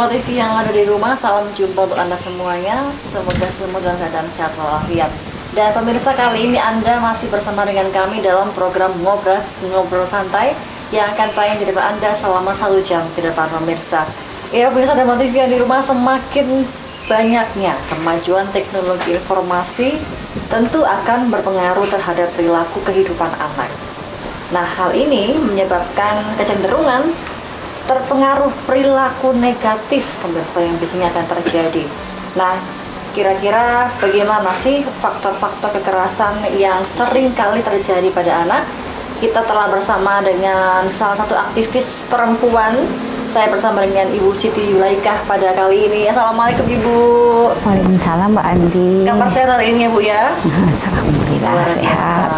Dharma TV yang ada di rumah, salam jumpa untuk Anda semuanya. Semoga semua dalam keadaan sehat walafiat. Dan pemirsa, kali ini Anda masih bersama dengan kami dalam program Ngobrol Santai yang akan tayang di depan Anda selama 1 jam ke depan, pemirsa. Ya, pemirsa Dharma TV yang di rumah, semakin banyaknya kemajuan teknologi informasi tentu akan berpengaruh terhadap perilaku kehidupan anak. Nah, hal ini menyebabkan kecenderungan terpengaruh perilaku negatif pemirsa yang biasanya akan terjadi. Nah, kira-kira bagaimana sih faktor-faktor kekerasan yang sering kali terjadi pada anak? Kita telah bersama dengan salah satu aktivis perempuan. Saya bersama dengan Ibu Siti Yulaikah pada kali ini. Assalamualaikum Ibu. Waalaikumsalam Mbak Andi. Kapan sehat hari ini ya Bu ya? Alhamdulillah sehat.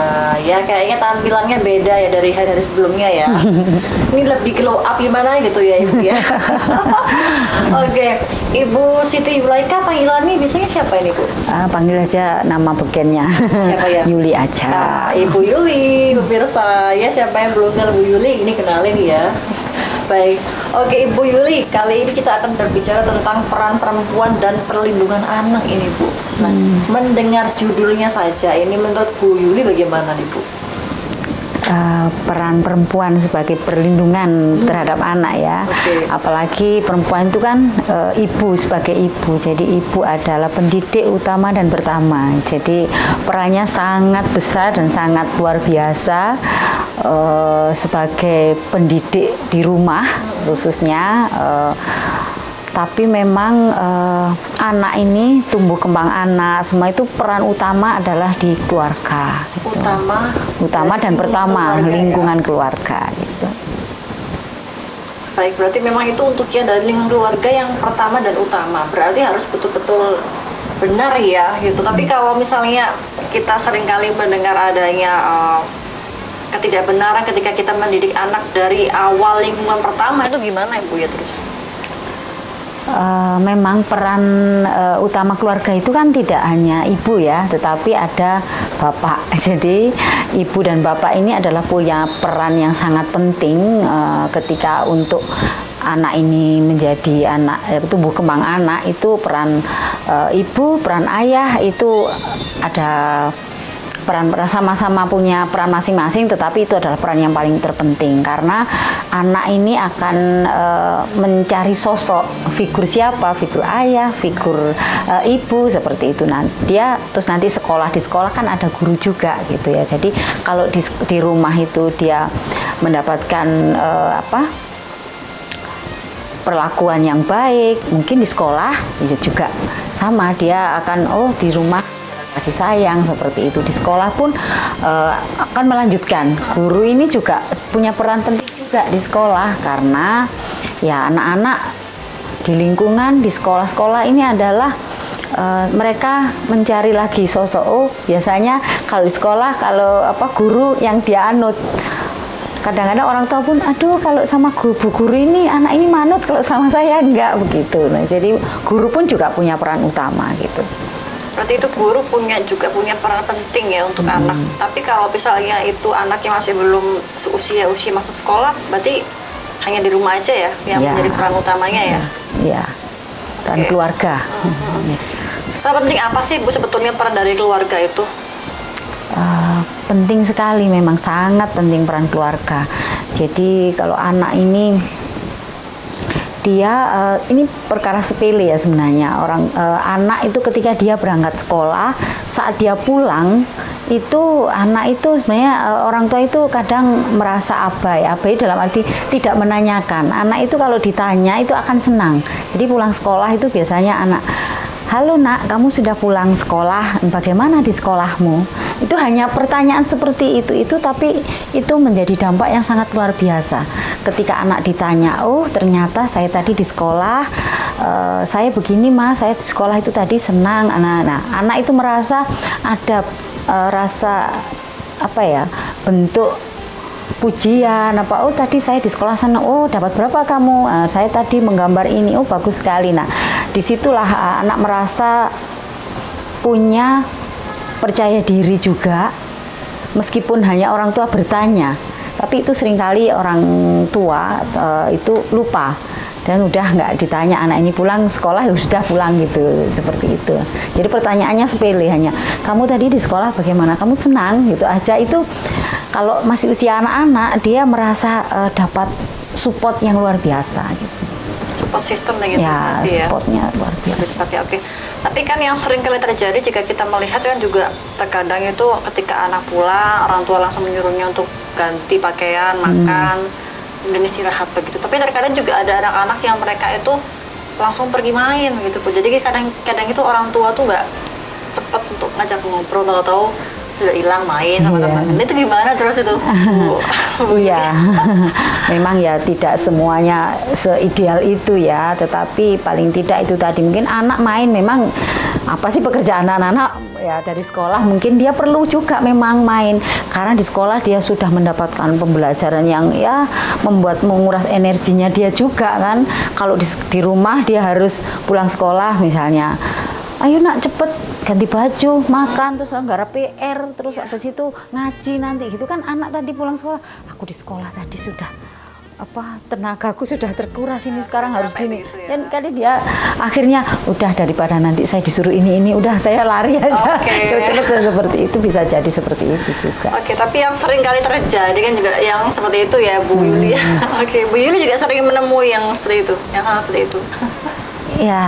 Ya kayaknya tampilannya beda ya dari hari-hari sebelumnya ya. Ini lebih glow up gimana gitu ya Ibu ya. Oke, Ibu Siti Yulaikah panggilannya biasanya siapa ini Bu? Panggil aja nama bekennya. Siapa ya? Yuli aja. Ibu Yuli, pemirsa. Ya, siapa yang belum kenal Bu Yuli, ini kenalin ya. Baik, oke Ibu Yuli, kali ini kita akan berbicara tentang peran perempuan dan perlindungan anak ini Bu. Nah, mendengar judulnya saja, ini menurut Bu Yuli bagaimana nih Bu? Peran perempuan sebagai perlindungan terhadap anak ya. Apalagi perempuan itu kan ibu, sebagai ibu. Jadi ibu adalah pendidik utama dan pertama. Jadi perannya sangat besar dan sangat luar biasa sebagai pendidik di rumah khususnya. Tapi memang anak ini, tumbuh kembang anak, semua itu peran utama adalah di keluarga. Gitu. Utama dan pertama lingkungan keluarga. Gitu. Baik, berarti memang itu untuk yang dari lingkungan keluarga yang pertama dan utama. Berarti harus betul-betul benar ya, gitu. Tapi kalau misalnya kita seringkali mendengar adanya ketidakbenaran ketika kita mendidik anak dari awal lingkungan pertama, itu gimana Ibu ya terus? Memang peran utama keluarga itu kan tidak hanya ibu ya, tetapi ada bapak. Jadi ibu dan bapak ini adalah punya peran yang sangat penting ketika untuk anak ini menjadi anak, tumbuh kembang anak. Itu peran ibu, peran ayah itu ada peran sama-sama punya peran masing-masing, tetapi itu adalah peran yang paling terpenting karena anak ini akan mencari sosok figur siapa, figur ayah, figur ibu seperti itu. Nah, dia terus nanti di sekolah kan ada guru juga gitu ya. Jadi kalau di rumah itu dia mendapatkan perlakuan yang baik, mungkin di sekolah juga sama, dia akan di rumah kasih sayang seperti itu. Di sekolah pun akan melanjutkan. Guru ini juga punya peran penting juga di sekolah karena ya anak-anak di lingkungan di sekolah-sekolah ini adalah mereka mencari lagi sosok. Biasanya kalau di sekolah guru yang dia anut. Kadang-kadang orang tua pun, aduh kalau sama bu guru ini anak ini manut, kalau sama saya enggak begitu. Nah, jadi guru pun juga punya peran utama gitu. Berarti itu guru juga punya peran penting ya untuk anak. Tapi kalau misalnya itu anaknya masih belum usia masuk sekolah, berarti hanya di rumah aja ya yang menjadi peran utamanya ya? Iya, dan keluarga. Sepenting apa sih Bu sebetulnya peran dari keluarga itu? Penting sekali, memang sangat penting peran keluarga. Jadi kalau anak ini ini perkara sepele ya sebenarnya. Anak itu ketika dia berangkat sekolah, saat dia pulang itu anak itu sebenarnya orang tua itu kadang merasa abai dalam arti tidak menanyakan. Anak itu kalau ditanya itu akan senang. Jadi pulang sekolah itu biasanya anak, halo nak, kamu sudah pulang sekolah, bagaimana di sekolahmu? Itu hanya pertanyaan seperti itu tapi itu menjadi dampak yang sangat luar biasa. Ketika anak ditanya, oh ternyata saya tadi di sekolah, saya begini mas, saya di sekolah itu tadi senang. Anak itu merasa ada rasa bentuk pujian oh tadi saya di sekolah sana, oh dapat berapa kamu, saya tadi menggambar ini, oh bagus sekali. Nah, disitulah anak merasa punya percaya diri juga, meskipun hanya orang tua bertanya, tapi itu seringkali orang tua itu lupa dan udah nggak ditanya anak ini pulang sekolah ya sudah pulang gitu, seperti itu. Jadi pertanyaannya sepele, hanya kamu tadi di sekolah bagaimana, kamu senang gitu aja. Itu kalau masih usia anak-anak dia merasa dapat support yang luar biasa gitu. Support system gitu ya, supportnya luar biasa. Oke. Tapi kan yang sering kali terjadi jika kita melihat kan juga terkadang itu ketika anak pulang orang tua langsung menyuruhnya untuk ganti pakaian, makan, dan istirahat begitu. Tapi terkadang juga ada anak-anak yang mereka itu langsung pergi main gitu. Jadi kadang itu orang tua tuh nggak cepat untuk ngajak ngobrol, tahu-tahu sudah hilang main sama teman. Itu gimana terus itu? Iya, memang ya tidak semuanya seideal itu ya, tetapi paling tidak itu tadi mungkin anak main memang apa sih pekerjaan anak-anak ya dari sekolah, mungkin dia perlu juga memang main karena di sekolah dia sudah mendapatkan pembelajaran yang ya membuat menguras energinya dia juga kan. Kalau di rumah dia harus pulang sekolah misalnya, ayo nak cepet ganti baju, makan, terus nggak PR, terus habis itu ngaji nanti gitu kan. Anak tadi pulang sekolah, aku di sekolah tadi sudah tenagaku sudah terkuras, ini sekarang harus gini gitu ya. Dan kali dia akhirnya udah daripada nanti saya disuruh ini udah saya lari aja. Cocok seperti itu, bisa jadi seperti itu juga. Tapi yang sering kali terjadi kan juga yang seperti itu ya Bu Yuli. Bu Yuli juga sering menemui yang seperti itu, yang hal seperti itu. Ya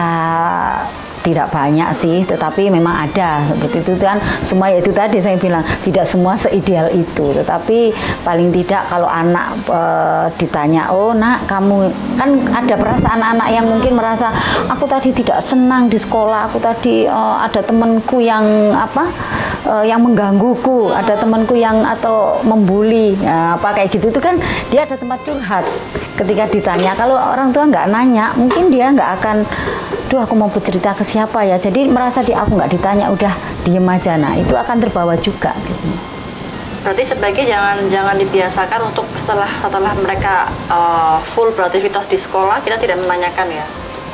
tidak banyak sih, tetapi memang ada seperti itu kan. Semua itu tadi saya bilang tidak semua seideal itu, tetapi paling tidak kalau anak ditanya, oh nak kamu kan ada perasaan anak yang mungkin merasa aku tadi tidak senang di sekolah, aku tadi ada temanku yang yang menggangguku, ada temanku yang atau membuli, kayak gitu itu kan dia ada tempat curhat. Ketika ditanya, kalau orang tua nggak nanya, mungkin dia nggak akan, duh aku mau bercerita ke siapa ya. Jadi merasa aku nggak ditanya, udah diem aja. Nah itu akan terbawa juga. Gitu. Berarti sebaiknya jangan dibiasakan untuk setelah mereka full beraktivitas di sekolah kita tidak menanyakan ya.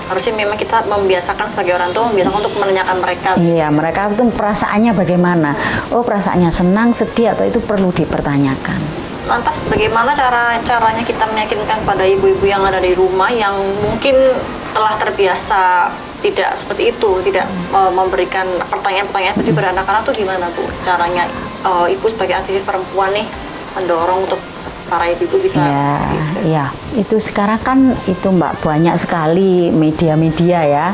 Harusnya memang kita membiasakan sebagai orang tua membiasakan untuk menanyakan mereka. Iya, mereka itu perasaannya bagaimana? Oh perasaannya senang, sedih atau itu perlu dipertanyakan. Lantas bagaimana caranya kita meyakinkan pada ibu-ibu yang ada di rumah yang mungkin telah terbiasa tidak seperti itu, tidak memberikan pertanyaan-pertanyaan seperti pada anak-anak tuh gimana Bu? Caranya ibu sebagai aktivis perempuan nih mendorong untuk para ibu bisa ya itu sekarang kan itu Mbak banyak sekali media-media ya,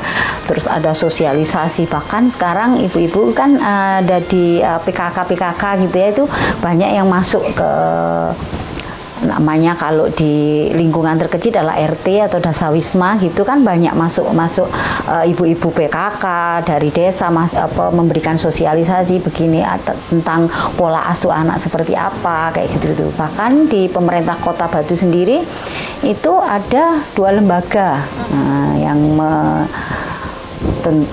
terus ada sosialisasi, bahkan sekarang ibu-ibu kan ada di PKK gitu ya, itu banyak yang masuk ke namanya kalau di lingkungan terkecil adalah RT atau dasawisma gitu kan, banyak masuk ibu-ibu PKK dari desa memberikan sosialisasi begini tentang pola asuh anak seperti apa kayak gitu. Bahkan di pemerintah Kota Batu sendiri itu ada 2 lembaga yang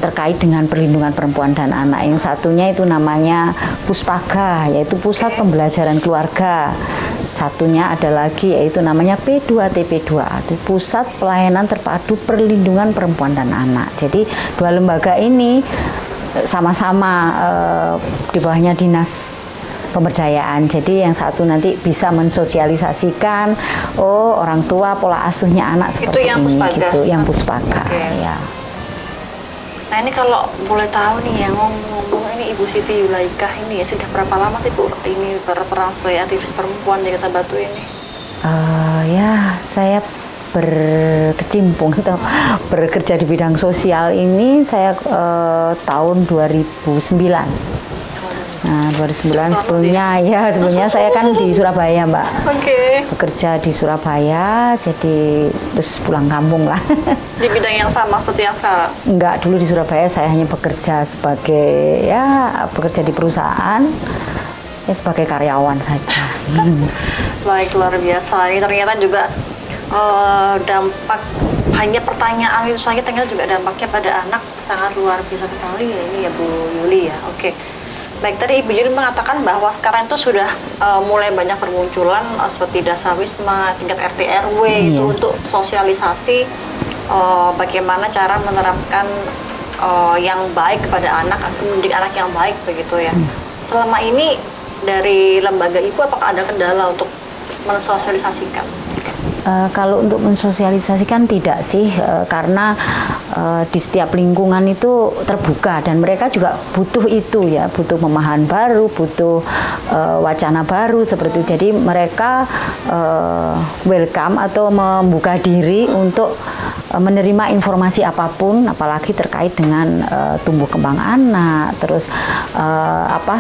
terkait dengan perlindungan perempuan dan anak. Yang satunya itu namanya Puspaga, yaitu Pusat Pembelajaran Keluarga. Satunya ada lagi yaitu namanya P2TP2, itu Pusat Pelayanan Terpadu Perlindungan Perempuan dan Anak. Jadi 2 lembaga ini sama-sama di bawahnya Dinas Pemberdayaan. Jadi yang satu nanti bisa mensosialisasikan, oh orang tua pola asuhnya anak seperti yang ini Puspaga. gitu, yang Puspaga. Ya. Nah ini kalau boleh tahu nih ya, ngomong ini Ibu Siti Yulaikah ini ya sudah berapa lama sih Bu ini berperan sebagai aktivis perempuan di Kota Batu ini? Ya saya berkecimpung atau bekerja di bidang sosial ini saya tahun 2009. Nah 2009 sebelumnya saya kan di Surabaya Mbak. Bekerja di Surabaya, jadi terus pulang kampung lah. Di bidang yang sama seperti yang sekarang? Enggak, dulu di Surabaya saya hanya bekerja sebagai bekerja di perusahaan ya sebagai karyawan saja. Baik, luar biasa. Ini ternyata juga dampak hanya pertanyaan itu saja ternyata juga dampaknya pada anak sangat luar biasa sekali ya ini ya Bu Yuli ya. Baik, tadi Ibu Yuli mengatakan bahwa sekarang itu sudah mulai banyak bermunculan seperti dasawisma, tingkat RT RW itu untuk sosialisasi bagaimana cara menerapkan yang baik kepada anak atau mendidik anak yang baik begitu ya. Selama ini dari lembaga Ibu apakah ada kendala untuk mensosialisasikan? Kalau untuk mensosialisasikan tidak sih, karena di setiap lingkungan itu terbuka dan mereka juga butuh itu ya, butuh pemahaman baru, butuh wacana baru seperti itu. Jadi mereka welcome atau membuka diri untuk menerima informasi apapun, apalagi terkait dengan tumbuh kembang anak, terus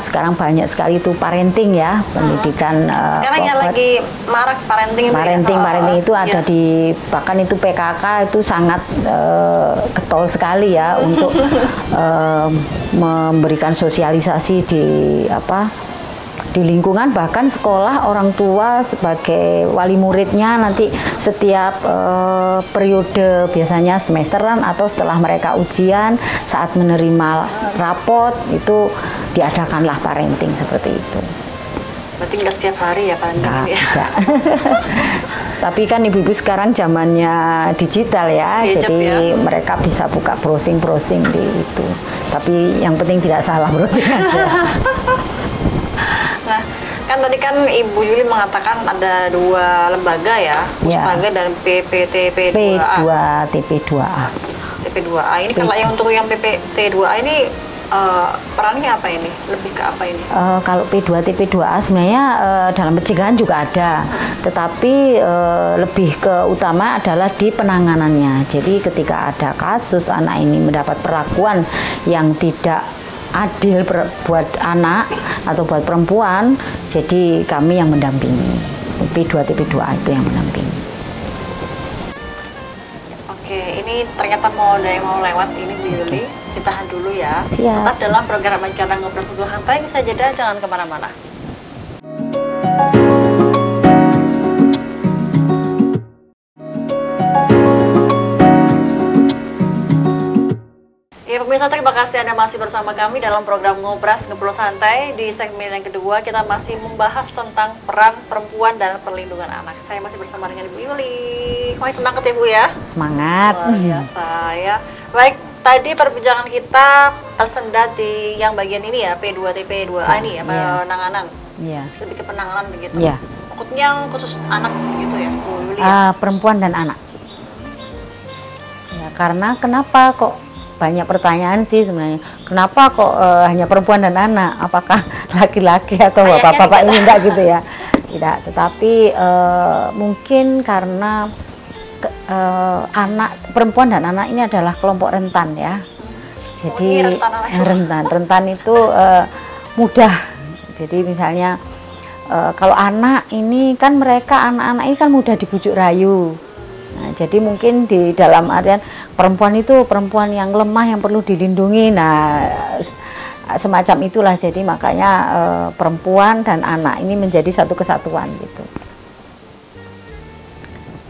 sekarang banyak sekali itu parenting ya, pendidikan. Sekarang yang lagi marak parenting itu. Parenting itu ada di, bahkan itu PKK itu sangat getol sekali ya untuk memberikan sosialisasi di lingkungan, bahkan sekolah, orang tua sebagai wali muridnya nanti setiap periode, biasanya semesteran atau setelah mereka ujian, saat menerima rapot itu diadakanlah parenting seperti itu. Berarti nggak setiap hari ya parenting ya? Tapi kan ibu-ibu sekarang zamannya digital ya, jadi mereka bisa buka browsing-browsing di itu. Tapi yang penting tidak salah browsing aja. Nah, kan tadi kan Ibu Yuli mengatakan ada 2 lembaga ya, Puspaga dan PPTP2A. TP2A. TP2A ini kalau yang untuk yang PPT2A ini perannya apa ini? Lebih ke apa ini? Kalau P2 TP2A sebenarnya dalam pencegahan juga ada, tetapi lebih ke utama adalah di penanganannya. Jadi ketika ada kasus anak ini mendapat perlakuan yang tidak adil buat anak atau buat perempuan, jadi kami yang mendampingi. P2 TP2A itu yang mendampingi. Oke, ini ternyata ada yang mau lewat ini Bu Yuli. Ditahan dulu ya. Siap. Tetap dalam program Acara Ngobrol Sebelum Santai, bisa jeda, jangan kemana-mana. Ya pemirsa, terima kasih Anda masih bersama kami dalam program Ngobrol Santai. Di segmen yang kedua kita masih membahas tentang peran perempuan dan perlindungan anak. Saya masih bersama dengan Ibu Yuli. Masih semangat ya Bu ya? Semangat. Luar biasa ya. Baik, tadi perbincangan kita tersendat di yang bagian ini ya, P2TP2A ini ya, penanganan. Iya. Lebih ke penanganan begitu. Iya. Maksudnya yang khusus anak gitu ya, Bu Yuli. Perempuan dan anak. Ya, karena kenapa kok banyak pertanyaan sih sebenarnya. Kenapa kok hanya perempuan dan anak? Apakah laki-laki atau bapak-bapak ini enggak gitu ya? Tidak, tetapi mungkin karena anak, perempuan dan anak ini adalah kelompok rentan ya. Jadi rentan itu mudah. Jadi misalnya kalau anak ini kan anak-anak ini kan mudah dibujuk rayu. Nah, jadi mungkin di dalam artian perempuan itu perempuan yang lemah yang perlu dilindungi. Nah, semacam itulah. Jadi makanya perempuan dan anak ini menjadi satu kesatuan gitu.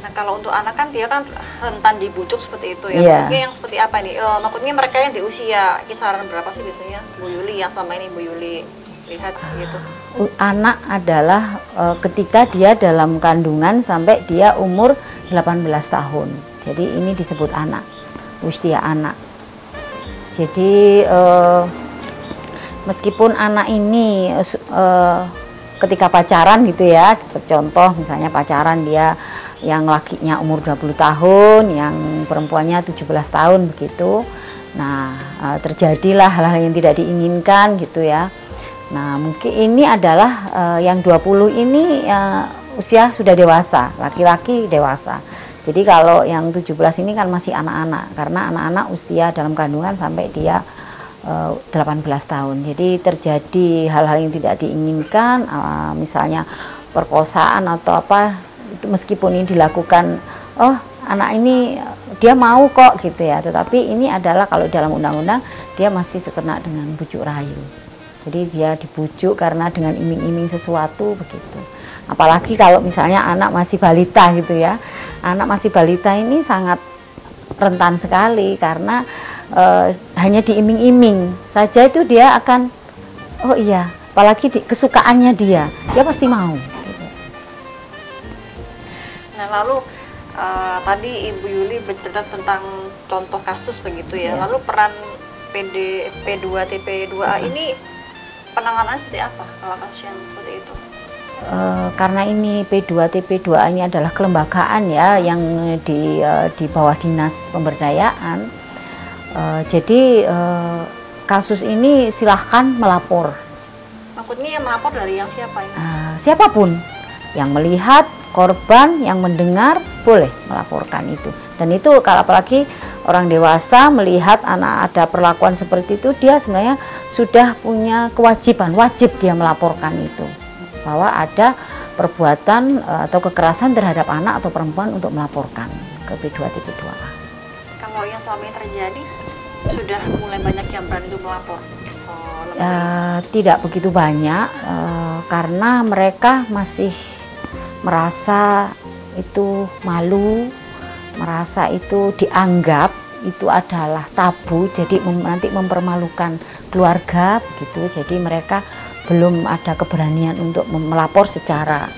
Nah, kalau untuk anak kan dia kan rentan dibujuk seperti itu ya. Yeah. Maksudnya yang seperti apa nih? Maksudnya mereka yang di usia kisaran berapa sih biasanya Bu Yuli, yang selama ini Bu Yuli lihat gitu? Anak adalah ketika dia dalam kandungan sampai dia umur 18 tahun. Jadi ini disebut anak, usia anak. Jadi meskipun anak ini ketika pacaran gitu ya, contoh misalnya pacaran dia yang lakinya umur 20 tahun, yang perempuannya 17 tahun begitu. Nah, terjadilah hal-hal yang tidak diinginkan gitu ya. Nah, mungkin ini adalah yang 20 ini usia sudah dewasa, laki-laki dewasa. Jadi kalau yang 17 ini kan masih anak-anak, karena anak-anak usia dalam kandungan sampai dia 18 tahun. Jadi terjadi hal-hal yang tidak diinginkan, misalnya perkosaan atau apa, itu meskipun ini dilakukan, oh anak ini dia mau kok gitu ya, tetapi ini adalah kalau dalam undang-undang dia masih terkena dengan bujuk rayu. Jadi dia dibujuk karena dengan iming-iming sesuatu begitu. Apalagi kalau misalnya anak masih balita gitu ya. Anak masih balita ini sangat rentan sekali karena hanya diiming-iming saja itu dia akan, oh iya, apalagi kesukaannya dia pasti mau. Gitu. Nah lalu tadi Ibu Yuli bercerita tentang contoh kasus begitu ya. Lalu peran P2TP2A ini penanganan seperti apa kalau kasus yang seperti itu? karena ini P2 TP2A ini adalah kelembagaan ya yang di bawah dinas pemberdayaan. Jadi kasus ini silahkan melapor. Maksudnya yang melapor dari yang siapa ini? Siapapun yang melihat, korban, yang mendengar boleh melaporkan itu. Dan itu kalau apalagi orang dewasa melihat anak ada perlakuan seperti itu, dia sebenarnya sudah punya kewajiban, wajib dia melaporkan itu. Bahwa ada perbuatan atau kekerasan terhadap anak atau perempuan untuk melaporkan ke P2 TP2A. Kalau yang selama ini terjadi, sudah mulai banyak yang berani untuk melapor? Tidak begitu banyak, karena mereka masih merasa itu malu, merasa itu dianggap itu adalah tabu, jadi nanti mempermalukan keluarga gitu. Jadi mereka belum ada keberanian untuk melapor secara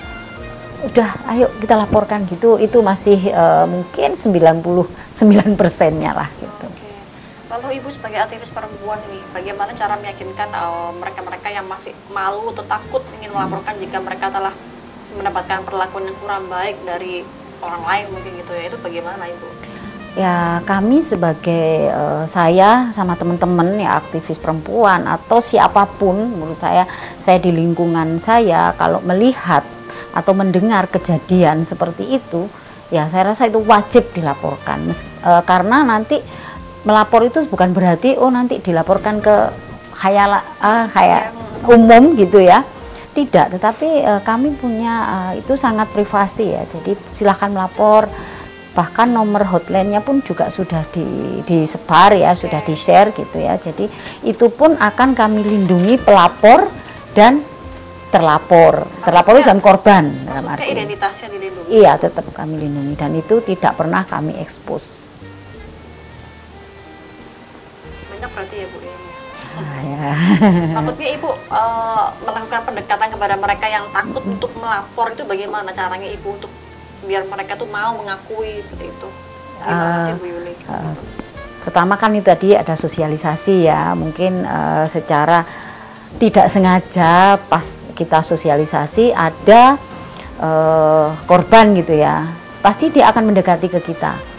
udah ayo kita laporkan gitu. Itu masih mungkin 99%-nya lah gitu. Lalu Ibu sebagai aktivis perempuan ini, bagaimana cara meyakinkan mereka-mereka yang masih malu atau takut ingin melaporkan jika mereka telah mendapatkan perlakuan yang kurang baik dari orang lain mungkin gitu ya, itu bagaimana Ibu? Ya kami sebagai saya sama teman-teman ya aktivis perempuan atau siapapun, menurut saya di lingkungan saya kalau melihat atau mendengar kejadian seperti itu, ya saya rasa itu wajib dilaporkan. Karena nanti melapor itu bukan berarti nanti dilaporkan ke kayak umum gitu ya. Tidak, tetapi kami punya itu sangat privasi ya. Jadi silahkan melapor. Bahkan nomor hotline-nya pun juga sudah disebar ya, sudah di-share gitu ya. Jadi itu pun akan kami lindungi pelapor dan terlapor. Terlapor itu dan korban. Maksudnya identitasnya dilindungi? Iya, tetap kami lindungi dan itu tidak pernah kami expose. Banyak berarti ya Bu ya? Ya. Maksudnya Ibu melakukan pendekatan kepada mereka yang takut untuk melapor itu bagaimana caranya Ibu untuk biar mereka tuh mau mengakui seperti itu? Gimana sih Bu Yuli? Pertama kan itu tadi ada sosialisasi ya, mungkin secara tidak sengaja pas kita sosialisasi ada korban gitu ya, pasti dia akan mendekati ke kita.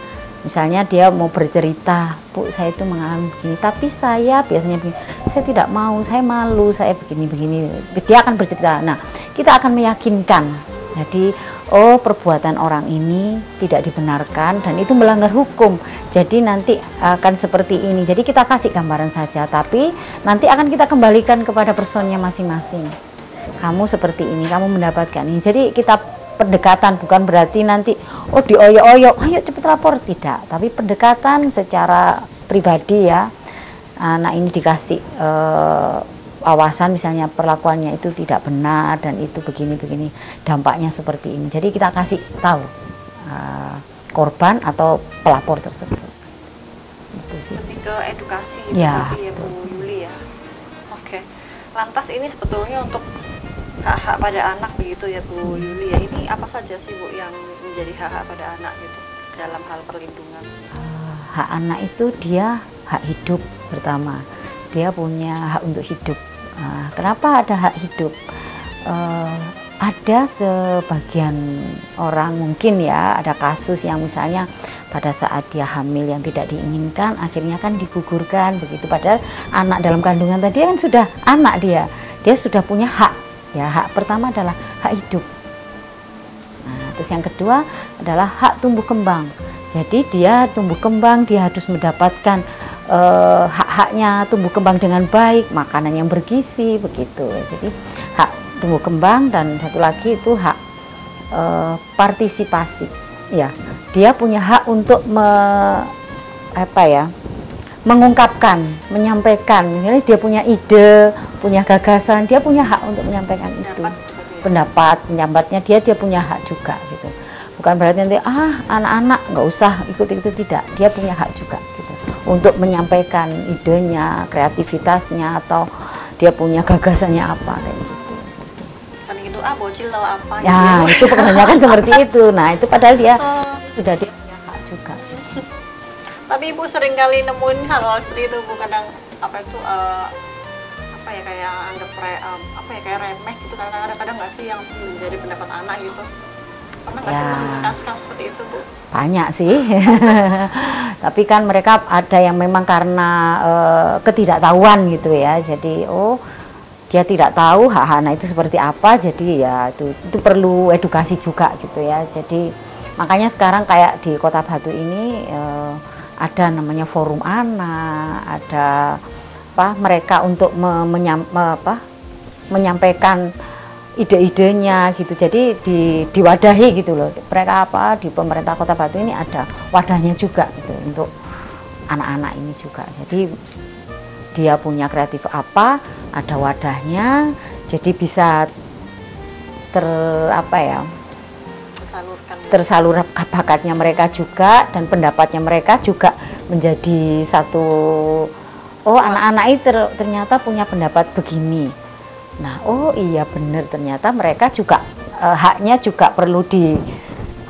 Misalnya dia mau bercerita, Bu saya itu mengalami begini, tapi saya biasanya begini, saya tidak mau, saya malu, saya begini-begini. Dia akan bercerita, nah kita akan meyakinkan. Jadi perbuatan orang ini tidak dibenarkan dan itu melanggar hukum. Jadi nanti akan seperti ini. Jadi kita kasih gambaran saja, tapi nanti akan kita kembalikan kepada personnya masing-masing. Kamu seperti ini, kamu mendapatkan ini. Jadi kita pendekatan, bukan berarti nanti dioyok-oyok, ayo cepet lapor, tidak. Tapi pendekatan secara pribadi ya. Anak ini dikasih awasan misalnya perlakuannya itu tidak benar dan itu begini-begini, dampaknya seperti ini. Jadi kita kasih tahu korban atau pelapor tersebut. Itu sih. Lebih ke edukasi ya, ya Bu Yuli ya. Oke. Lantas ini sebetulnya untuk hak-hak pada anak begitu ya Bu Yuli ya. Ini apa saja sih Bu yang menjadi hak-hak pada anak gitu dalam hal perlindungan? Hak anak itu dia hak hidup pertama. Dia punya hak untuk hidup. Kenapa ada hak hidup? Ada sebagian orang mungkin ya, ada kasus yang misalnya pada saat dia hamil yang tidak diinginkan, akhirnya kan digugurkan begitu. Padahal anak dalam kandungan tadi kan sudah anak dia sudah punya hak. Ya, hak pertama adalah hak hidup. Nah, terus yang kedua adalah hak tumbuh kembang. Jadi dia tumbuh kembang, dia harus mendapatkan hak-haknya tumbuh kembang dengan baik, makanan yang bergizi begitu. Jadi hak tumbuh kembang dan satu lagi itu hak partisipasi. Ya, dia punya hak untuk mengungkapkan, menyampaikan. Misalnya dia punya ide, punya gagasan, dia punya hak untuk menyampaikan itu. Pendapat, penyambatnya dia punya hak juga gitu. Bukan berarti nanti anak-anak nggak usah ikut-ikut, tidak. Dia punya hak juga gitu. Untuk menyampaikan idenya, kreativitasnya, atau dia punya gagasannya apa kayak gitu. Kan gitu bocil tahu apa. Ya, itu kebanyakan seperti itu. Nah, itu padahal dia sudah dia punya hak juga. Tapi Ibu sering kali nemuin hal seperti itu Bu, kadang apa ya, kayak anggap apa ya, kayak remeh gitu, kadang-kadang nggak sih yang menjadi pendapat anak gitu? Pernah nggak sih kasus-kasus seperti itu, Bu? Banyak sih. Tapi kan mereka ada yang memang karena ketidaktahuan gitu ya. Jadi dia tidak tahu hak anak itu seperti apa, jadi ya itu perlu edukasi juga gitu ya. Jadi makanya sekarang kayak di Kota Batu ini ada namanya forum anak, ada mereka untuk menyampaikan ide-idenya gitu. Jadi diwadahi gitu loh. Mereka di pemerintah Kota Batu ini ada wadahnya juga gitu untuk anak-anak ini juga. Jadi dia punya kreatif apa, ada wadahnya, jadi bisa tersalur bakatnya mereka juga, dan pendapatnya mereka juga menjadi satu. Anak-anak ini ternyata punya pendapat begini. Nah, iya benar, ternyata mereka juga haknya juga perlu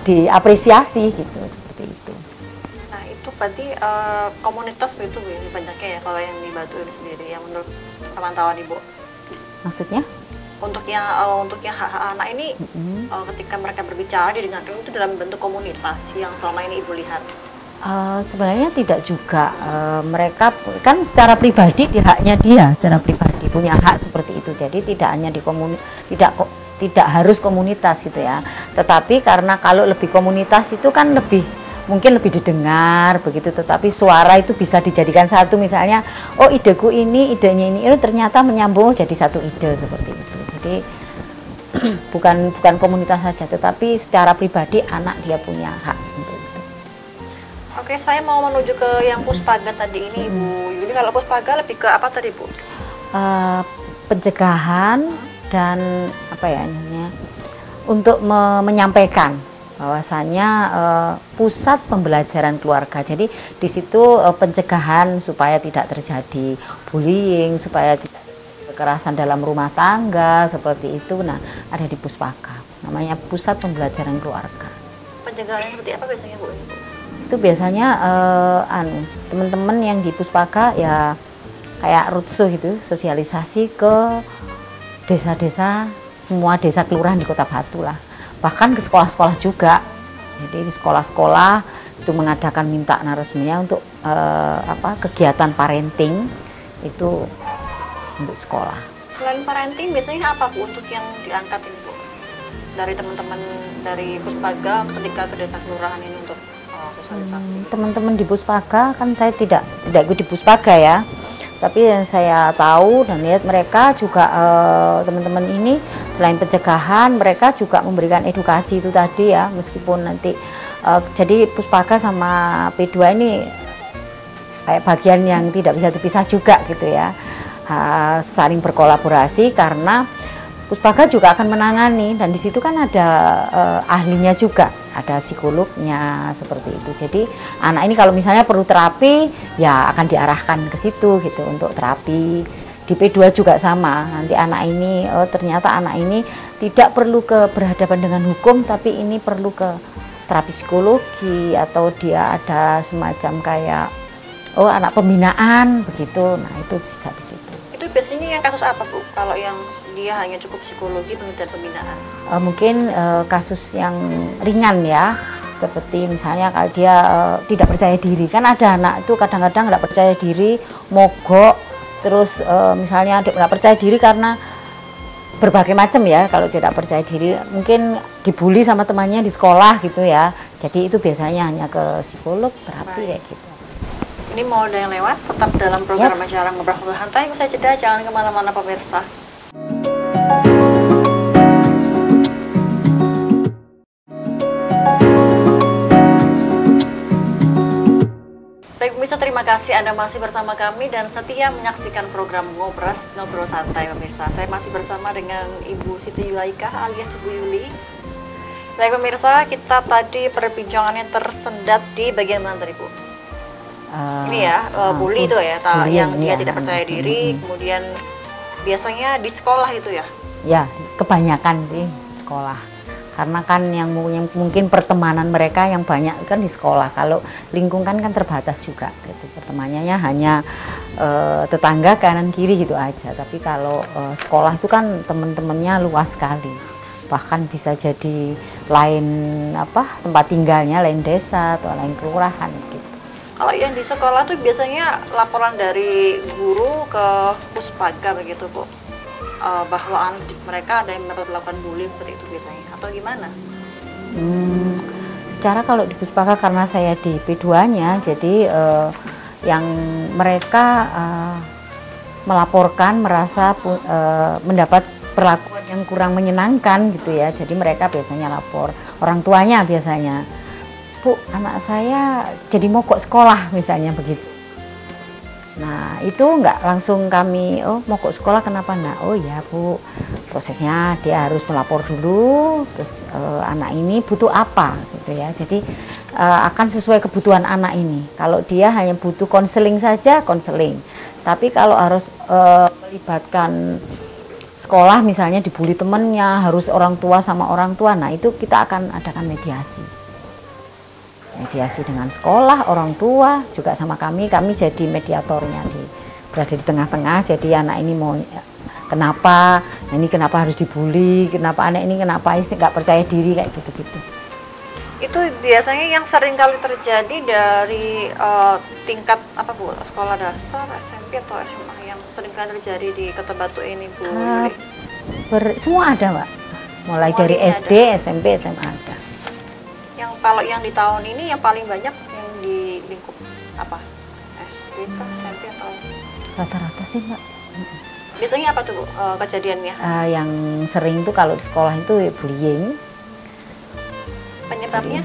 diapresiasi gitu, seperti itu. Nah, itu berarti komunitas begitu Bu, banyaknya ya kalau yang di Batu ini sendiri, yang menurut pemantauan Ibu? Maksudnya? Untuk yang hak anak ini, ketika mereka berbicara di dengar itu dalam bentuk komunitas yang selama ini Ibu lihat? Sebenarnya tidak juga. Mereka kan secara pribadi haknya dia secara pribadi punya hak seperti itu. Jadi tidak hanya tidak harus komunitas gitu ya. Tetapi karena kalau lebih komunitas itu kan mungkin lebih didengar begitu. Tetapi suara itu bisa dijadikan satu, misalnya ideku ini, idenya ini ternyata menyambung jadi satu ide seperti itu. Jadi bukan komunitas saja, tetapi secara pribadi anak dia punya hak untuk itu. Oke, saya mau menuju ke yang Puspaga tadi ini, Ibu. Jadi kalau Puspaga lebih ke apa tadi, Bu? Pencegahan dan untuk menyampaikan bahwasanya pusat pembelajaran keluarga. Jadi di situ pencegahan supaya tidak terjadi bullying, supaya tidak kekerasan dalam rumah tangga seperti itu. Nah, ada di Puspaga. Namanya Pusat Pembelajaran Keluarga. Pencegahannya seperti apa biasanya, Bu? Itu biasanya teman-teman yang di Puspaga ya kayak roadshow gitu, sosialisasi ke desa-desa, semua desa kelurahan di Kota Batu lah. Bahkan ke sekolah-sekolah juga. Jadi di sekolah-sekolah itu mengadakan minta narasumbernya untuk kegiatan parenting itu untuk sekolah. Selain parenting biasanya apa, Bu, untuk yang diangkat ini, Bu? Dari teman-teman dari Puspaga ketika ke desa kelurahan ini untuk sosialisasi. Teman-teman di Puspaga kan saya tidak ikut di Puspaga ya. Tapi yang saya tahu dan lihat mereka juga teman-teman ini selain pencegahan mereka juga memberikan edukasi itu tadi ya, meskipun nanti jadi Puspaga sama P2 ini kayak bagian yang tidak bisa dipisah juga gitu ya, saling berkolaborasi karena Puspaga juga akan menangani dan di situ kan ada ahlinya juga, ada psikolognya seperti itu. Jadi anak ini kalau misalnya perlu terapi ya akan diarahkan ke situ gitu untuk terapi. Di P2 juga sama, nanti anak ini ternyata anak ini tidak perlu berhadapan dengan hukum, tapi ini perlu ke terapi psikologi atau dia ada semacam kayak anak pembinaan begitu. Nah, itu bisa di situ. Itu biasanya yang kasus apa, Bu? Kalau yang dia hanya cukup psikologi dan pembinaan? Mungkin kasus yang ringan ya, seperti misalnya kalau dia tidak percaya diri. Kan ada anak itu kadang-kadang nggak percaya diri, mogok, terus misalnya nggak percaya diri karena berbagai macam ya. Kalau tidak percaya diri mungkin dibully sama temannya di sekolah gitu ya. Jadi itu biasanya hanya ke psikolog, terapi kayak gitu. Ini mau ada yang lewat, tetap dalam program acara Ngobrol Santai. Saya jeda, jangan kemana-mana pemirsa. Baik pemirsa, terima kasih Anda masih bersama kami dan setia menyaksikan program Ngobrol Santai pemirsa. Saya masih bersama dengan Ibu Siti Yulaika alias Ibu Yuli. Baik pemirsa, kita tadi perbincangannya tersendat di bagian mana tadi, Bu? Ini ya, bully itu ya, yang dia tidak percaya diri, kemudian biasanya di sekolah itu ya? Ya, kebanyakan sih sekolah. karena kan yang mungkin pertemanan mereka yang banyak kan di sekolah. Kalau lingkungan kan terbatas juga gitu, pertemanannya hanya tetangga kanan kiri gitu aja. Tapi kalau sekolah itu kan teman-temannya luas sekali, bahkan bisa jadi lain tempat tinggalnya lain desa atau lain kelurahan gitu. Kalau yang di sekolah tuh biasanya laporan dari guru ke Puspaga begitu Bu, bahwa anak mereka ada yang melakukan bullying seperti itu biasanya, atau gimana? Secara kalau di Puspaga karena saya di P2-nya, jadi yang mereka melaporkan merasa mendapat perlakuan yang kurang menyenangkan gitu ya, jadi mereka biasanya lapor orang tuanya biasanya, Bu, anak saya jadi mogok sekolah misalnya begitu. Nah itu nggak langsung kami, oh mogok sekolah kenapa nak? Oh ya Bu, prosesnya dia harus melapor dulu, terus anak ini butuh apa gitu ya. Jadi akan sesuai kebutuhan anak ini. Kalau dia hanya butuh konseling saja, konseling. Tapi kalau harus melibatkan sekolah misalnya dibully temennya, harus orang tua sama orang tua, nah itu kita akan adakan mediasi dengan sekolah, orang tua, juga sama kami jadi mediatornya, berada di tengah-tengah. Jadi anak ini mau kenapa, ini kenapa harus dibully, kenapa anak ini kenapa nggak percaya diri kayak gitu-gitu. Itu biasanya yang sering kali terjadi dari tingkat apa Bu, sekolah dasar, SMP atau SMA yang sering kali terjadi di Kota Batu ini Bu? Semua ada Mbak, mulai semua dari SD, ada. SMP, SMA ada. Yang kalau yang di tahun ini yang paling banyak yang di lingkup apa? SD kah, SMP atau? Rata-rata sih Mbak. Biasanya apa tuh Bu, kejadiannya? Yang sering tuh kalau di sekolah itu bullying. Penyebabnya?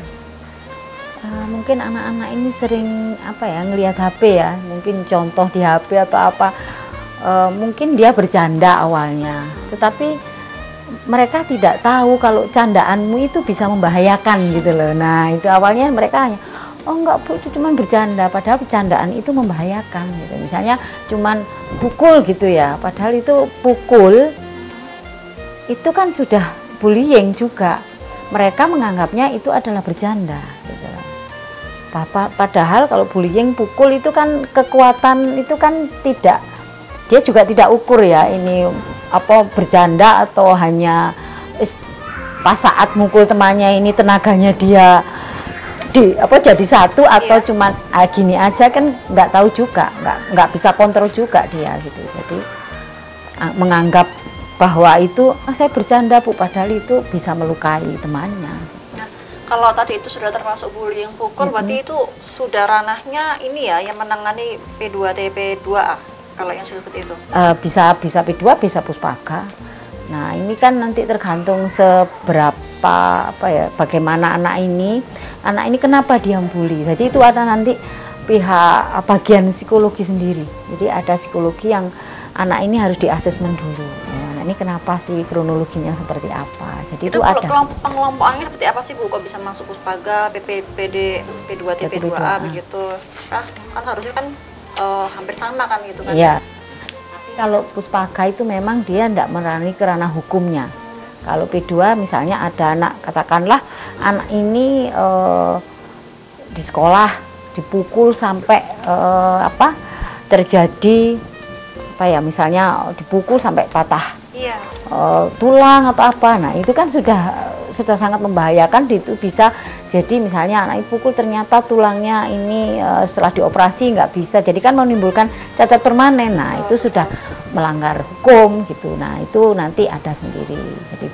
Mungkin anak-anak ini sering ngelihat HP ya, mungkin contoh di HP atau apa, mungkin dia bercanda awalnya, tetapi mereka tidak tahu kalau candaanmu itu bisa membahayakan gitu loh. Nah itu awalnya mereka hanya, oh enggak Bu, itu cuma bercanda, padahal bercandaan itu membahayakan gitu. Misalnya cuman pukul gitu ya, padahal itu pukul itu kan sudah bullying juga. Mereka menganggapnya itu adalah bercanda gitu. Padahal kalau bullying, pukul itu kan kekuatan itu kan tidak, dia juga tidak ukur ya ini bercanda atau hanya pas saat mukul temannya ini tenaganya dia jadi satu atau cuman gini aja kan nggak tahu juga, nggak bisa kontrol juga dia gitu. Jadi menganggap bahwa itu saya bercanda Bu, padahal itu bisa melukai temannya. Nah, kalau tadi itu sudah termasuk bullying pukul, berarti itu sudah ranahnya ini ya yang menangani P2TP 2A. Kalau yang seperti itu bisa P2, bisa Puspaga. Nah ini kan nanti tergantung seberapa bagaimana anak ini kenapa dia bully. Jadi itu ada nanti pihak bagian psikologi sendiri. Jadi ada psikologi yang anak ini harus diasesmen dulu. Nah ini kenapa sih, kronologinya seperti apa. Jadi itu ada pengelompokannya seperti apa sih Bu? Kok bisa masuk Puspaga, PPPD, P2TP 2A begitu? Kan harusnya kan hampir sama kan gitu kan? Iya. Tapi kalau Puspaga itu memang dia tidak menangani ke ranah hukumnya. Kalau P2 misalnya ada anak, katakanlah anak ini di sekolah dipukul sampai terjadi misalnya dipukul sampai patah tulang atau apa. Nah itu kan sudah sangat membahayakan. Itu bisa jadi misalnya anak dipukul ternyata tulangnya ini setelah dioperasi nggak bisa, jadi kan menimbulkan cacat permanen. Nah itu sudah melanggar hukum gitu. Nah itu nanti ada sendiri, jadi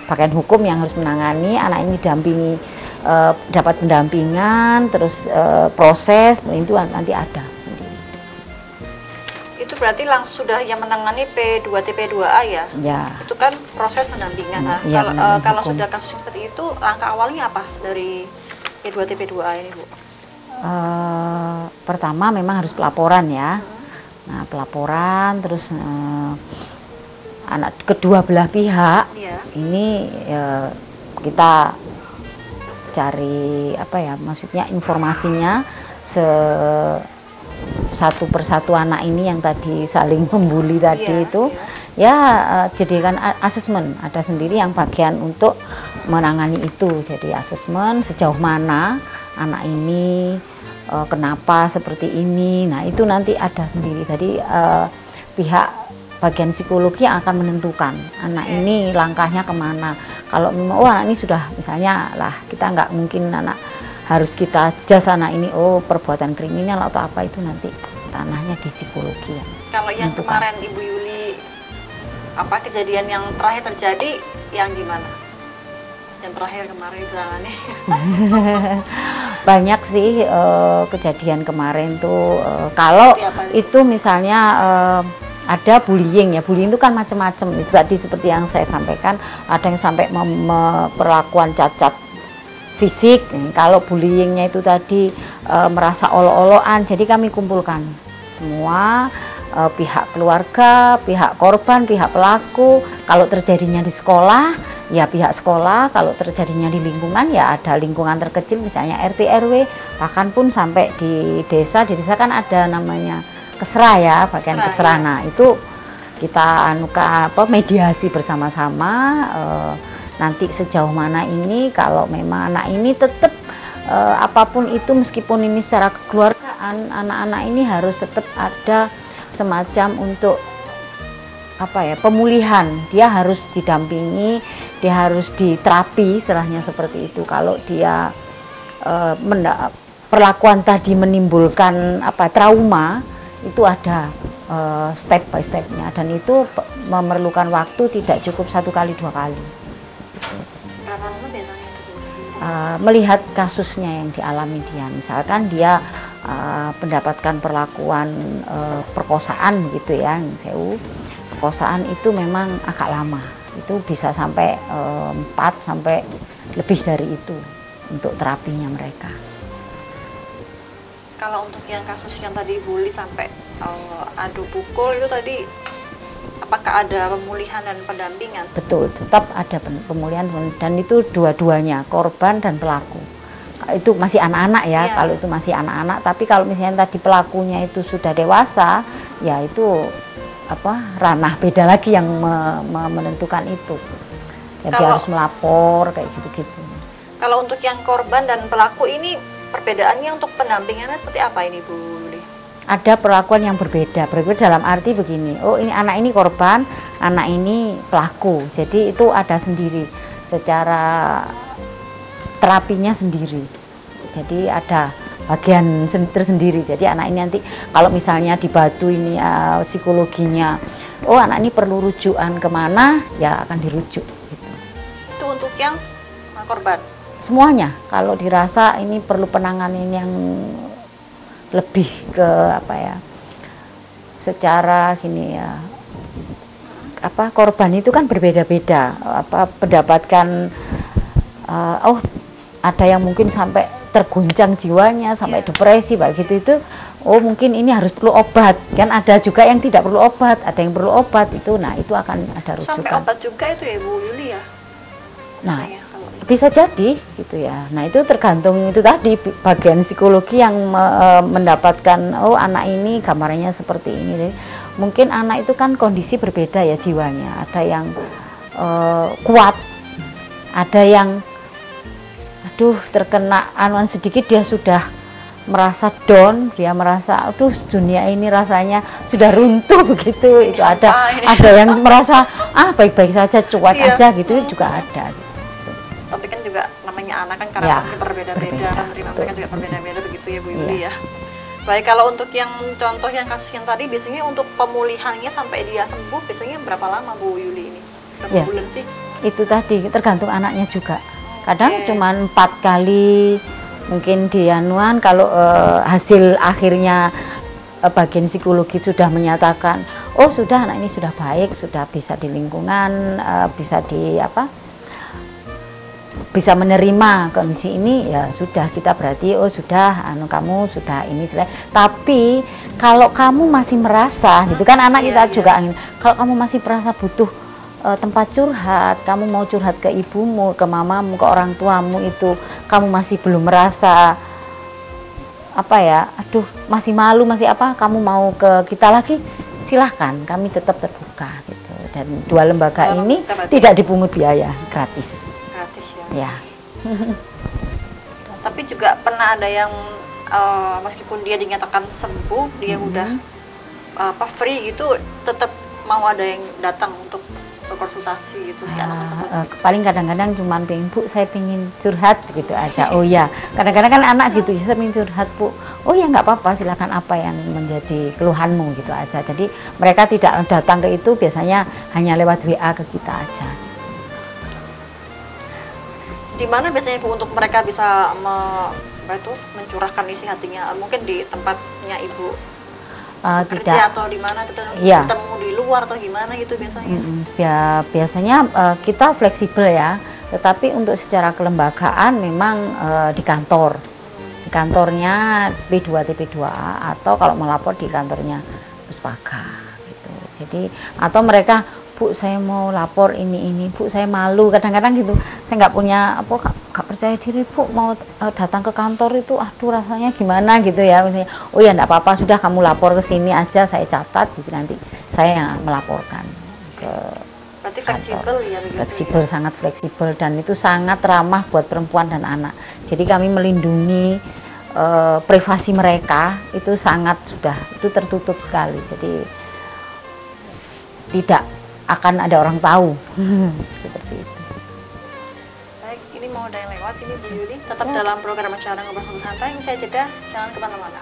bagian hukum yang harus menangani anak ini, dampingi, dapat pendampingan, terus proses itu nanti ada. Itu berarti langsung sudah yang menangani P2TP 2A ya? Ya. Itu kan proses pendampingan. Nah, ya, kalau sudah kasus seperti itu, langkah awalnya apa dari P2TP 2A ini Bu? Pertama memang harus pelaporan ya. Nah pelaporan, terus anak kedua belah pihak ini kita cari maksudnya informasinya satu persatu anak ini yang tadi saling membuli tadi ya jadikan asesmen, ada sendiri yang bagian untuk menangani itu. Jadi asesmen sejauh mana anak ini kenapa seperti ini, nah itu nanti ada sendiri. Jadi pihak bagian psikologi yang akan menentukan anak ini langkahnya kemana. Kalau memang anak ini sudah misalnya lah, kita nggak mungkin anak harus kita jas anak ini perbuatan kriminal atau apa, itu nanti ranahnya di psikologi ya. Kalau yang kemarin Ibu Yuli apa kejadian yang terakhir terjadi yang gimana? Yang terakhir kemarin jangannya. Banyak sih kejadian kemarin tuh kalau itu misalnya ada bullying ya. Bullying itu kan macam-macam. Itu tadi seperti yang saya sampaikan, ada yang sampai perlakuan cacat fisik. Kalau bullyingnya itu tadi merasa olo-oloan, jadi kami kumpulkan semua pihak keluarga, pihak korban, pihak pelaku. Kalau terjadinya di sekolah, ya pihak sekolah. Kalau terjadinya di lingkungan, ya ada lingkungan terkecil, misalnya RT RW. Bahkan pun sampai di desa kan ada namanya Kesra ya, bagian Kesra. Nah itu kita mediasi bersama-sama. Nanti sejauh mana ini, kalau memang anak ini tetap apapun itu, meskipun ini secara kekeluargaan, anak-anak ini harus tetap ada semacam untuk pemulihan. Dia harus didampingi, dia harus diterapi, istilahnya seperti itu. Kalau dia perlakuan tadi menimbulkan trauma, itu ada step by stepnya, dan itu memerlukan waktu, tidak cukup 1 kali 2 kali. Berapa lama biasanya itu? Melihat kasusnya yang dialami dia, misalkan dia mendapatkan perlakuan perkosaan gitu ya, perkosaan itu memang agak lama, itu bisa sampai 4 sampai lebih dari itu untuk terapinya mereka. Kalau untuk yang kasus yang tadi bully sampai adu pukul itu tadi, apakah ada pemulihan dan pendampingan? Betul, tetap ada pemulihan, dan itu dua-duanya, korban dan pelaku. Itu masih anak-anak ya, kalau itu masih anak-anak. Tapi kalau misalnya tadi pelakunya itu sudah dewasa, ya itu ranah beda lagi yang menentukan itu. Jadi harus melapor kayak gitu-gitu. Kalau untuk yang korban dan pelaku ini perbedaannya untuk pendampingannya seperti apa ini Bu Yuli? Ada perlakuan yang berbeda dalam arti begini, ini anak ini korban, anak ini pelaku. Jadi itu ada sendiri secara terapinya sendiri. Jadi ada bagian tersendiri. Jadi anak ini nanti kalau misalnya di Batu ini psikologinya, anak ini perlu rujukan kemana, ya akan dirujuk. Gitu. Itu untuk yang korban? Semuanya. Kalau dirasa ini perlu penanganan yang lebih ke secara gini ya. Korban itu kan berbeda-beda. Mendapatkan ada yang mungkin sampai terguncang jiwanya, sampai depresi begitu itu. Mungkin ini harus perlu obat. Kan ada juga yang tidak perlu obat, ada yang perlu obat itu. Nah, itu akan ada rujukan. Sampai obat juga itu ya Bu Yuli ya? Nah, bisa jadi gitu ya. Nah, itu tergantung itu tadi bagian psikologi yang mendapatkan anak ini gambarnya seperti ini. Mungkin anak itu kan kondisi berbeda ya jiwanya. Ada yang kuat, ada yang terkena anuan sedikit dia sudah merasa down, dia merasa dunia ini rasanya sudah runtuh begitu. Itu ada yang merasa baik-baik saja, cuek aja gitu, juga ada. Tapi kan juga namanya anak kan karakternya berbeda-beda, menerima mereka juga berbeda-beda begitu ya Bu Yuli ya. Baik, kalau untuk yang contoh yang kasus yang tadi, biasanya untuk pemulihannya sampai dia sembuh biasanya berapa lama Bu Yuli ini? Berapa bulan sih? Itu tadi tergantung anaknya juga. Kadang cuma 4 kali mungkin di anuan. Kalau hasil akhirnya bagian psikologi sudah menyatakan sudah anak ini sudah baik, sudah bisa di lingkungan, bisa bisa menerima kondisi ini, ya sudah, kita berarti sudah kamu sudah ini selesai. Tapi kalau kamu masih merasa gitu kan, anak kita juga kalau kamu masih merasa butuh tempat curhat, kamu mau curhat ke ibumu, ke mamamu, ke orang tuamu, itu kamu masih belum merasa masih malu, masih kamu mau ke kita lagi, silahkan, kami tetap terbuka gitu. Dan 2 lembaga ini tidak dipungut biaya, gratis. Gratis ya. Ya. Tapi juga pernah ada yang meskipun dia dinyatakan sembuh, dia udah free gitu, tetap mau ada yang datang untuk berkonsultasi gitu si anak tersebut. Paling kadang-kadang cuman pengen, Bu, saya pengen curhat gitu aja. Oh ya, kadang-kadang kan anak gitu, saya pengen curhat, Bu. Oh ya, nggak apa-apa, silakan, apa yang menjadi keluhanmu gitu aja. Jadi mereka tidak datang ke itu, biasanya hanya lewat WA ke kita aja. Di mana biasanya Bu untuk mereka bisa mencurahkan isi hatinya? Mungkin di tempatnya Ibu kerja atau di mana, ketemu di luar atau gimana gitu biasanya? Ya biasanya kita fleksibel ya, tetapi untuk secara kelembagaan memang di kantor, di kantornya P2 TP2A, atau kalau melapor di kantornya Puspaga gitu. Jadi atau mereka, Bu, saya mau lapor ini, Bu, saya malu, kadang-kadang gitu, saya nggak punya nggak percaya diri, Bu, mau datang ke kantor itu, aduh rasanya gimana gitu ya, misalnya. Oh ya, enggak apa-apa, sudah kamu lapor ke sini aja, saya catat gitu, nanti saya yang melaporkan ke berarti fleksibel ya, begitu fleksibel ya? Sangat fleksibel, dan itu sangat ramah buat perempuan dan anak. Jadi kami melindungi privasi mereka, itu itu tertutup sekali, jadi tidak akan ada orang tahu. Seperti itu. Baik, ini mau ada yang lewat ini Bu Yuli, tetap dalam program acara Ngobrol Santai, saya jeda, jangan kemana-mana.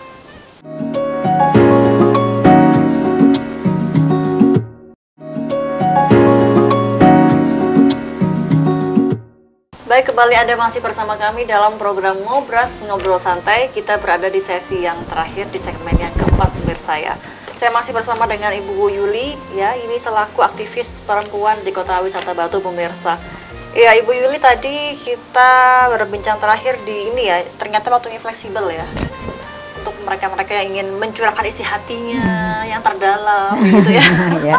Baik, kembali Anda masih bersama kami dalam program Ngobrol Santai. Kita berada di sesi yang terakhir, di segmen yang keempat, pemirsa ya. Saya masih bersama dengan Ibu Yuli, ya, ini selaku aktivis perempuan di Kota Wisata Batu, pemirsa. Ya, Ibu Yuli, tadi kita berbincang terakhir di ini ya, ternyata waktunya fleksibel ya, untuk mereka-mereka yang ingin mencurahkan isi hatinya yang terdalam, gitu ya.